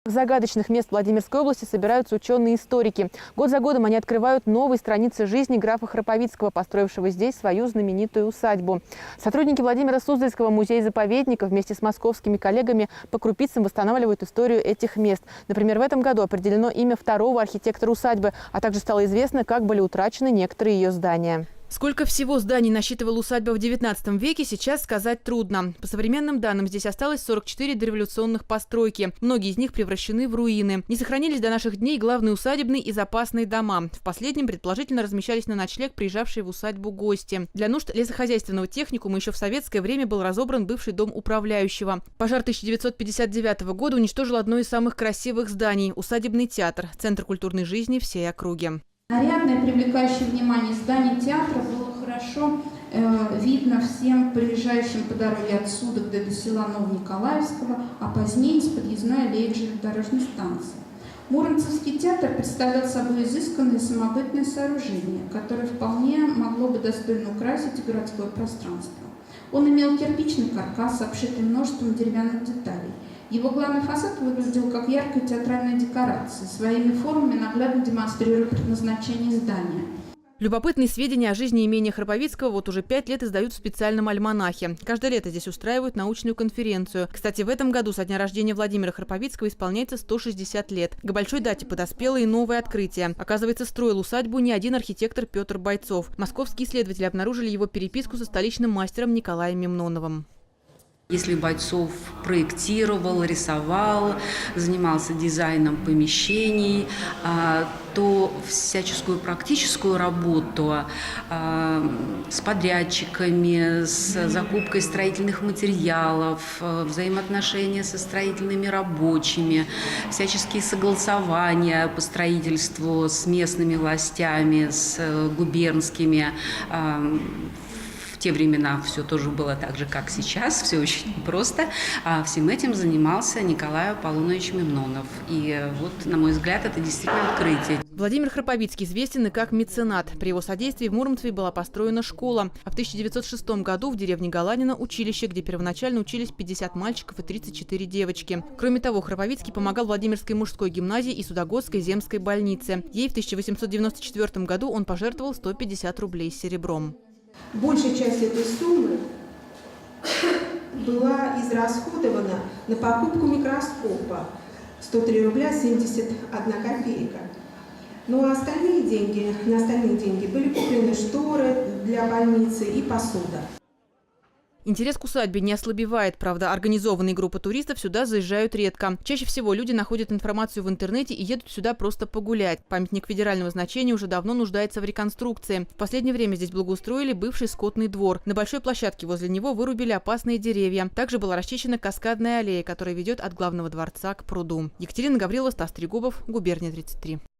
Загадочных мест Владимирской области собираются ученые-историки. Год за годом они открывают новые страницы жизни графа Храповицкого, построившего здесь свою знаменитую усадьбу. Сотрудники Владимиро-Суздальского музея-заповедника вместе с московскими коллегами по крупицам восстанавливают историю этих мест. Например, в этом году определено имя второго архитектора усадьбы, а также стало известно, как были утрачены некоторые ее здания. Сколько всего зданий насчитывала усадьба в XIX веке, сейчас сказать трудно. По современным данным, здесь осталось 44 дореволюционных постройки. Многие из них превращены в руины. Не сохранились до наших дней главные усадебные и запасные дома. В последнем, предположительно, размещались на ночлег приезжавшие в усадьбу гости. Для нужд лесохозяйственного техникума еще в советское время был разобран бывший дом управляющего. Пожар 1959 года уничтожил одно из самых красивых зданий – усадебный театр, центр культурной жизни всей округи. Нарядное, привлекающее внимание здание театра было хорошо видно всем приезжающим по дороге отсюда до села Новониколаевского, а позднее из подъездной аллеи железнодорожной станции. Муромцевский театр представлял собой изысканное самобытное сооружение, которое вполне могло бы достойно украсить городское пространство. Он имел кирпичный каркас, обшитый множеством деревянных деталей. Его главный фасад выглядел как яркая театральная декорация, своими формами наглядно демонстрируя предназначение здания. Любопытные сведения о жизни имения Храповицкого вот уже 5 лет издают в специальном альманахе. Каждое лето здесь устраивают научную конференцию. Кстати, в этом году со дня рождения Владимира Храповицкого исполняется 160 лет. К большой дате подоспело и новое открытие. Оказывается, строил усадьбу не один архитектор Петр Бойцов. Московские исследователи обнаружили его переписку со столичным мастером Николаем Мемноновым. Если Бойцов проектировал, рисовал, занимался дизайном помещений, то всяческую практическую работу с подрядчиками, с закупкой строительных материалов, взаимоотношения со строительными рабочими, всяческие согласования по строительству с местными властями, с губернскими. В те времена все тоже было так же, как сейчас, все очень просто. Всем этим занимался Николай Аполлонович Мемнонов. И вот, на мой взгляд, это действительно открытие. Владимир Храповицкий известен и как меценат. При его содействии в Муромцеве была построена школа. А в 1906 году в деревне Галанина училище, где первоначально учились 50 мальчиков и 34 девочки. Кроме того, Храповицкий помогал Владимирской мужской гимназии и Судогодской земской больнице. Ей в 1894 году он пожертвовал 150 рублей серебром. Большая часть этой суммы была израсходована на покупку микроскопа 103 рубля 71 копейка. Ну а на остальные деньги были куплены шторы для больницы и посуда. Интерес к усадьбе не ослабевает. Правда, организованные группы туристов сюда заезжают редко. Чаще всего люди находят информацию в интернете и едут сюда просто погулять. Памятник федерального значения уже давно нуждается в реконструкции. В последнее время здесь благоустроили бывший скотный двор. На большой площадке возле него вырубили опасные деревья. Также была расчищена каскадная аллея, которая ведет от главного дворца к пруду. Екатерина Гаврилова, Стас Трегубов, Губерния 33.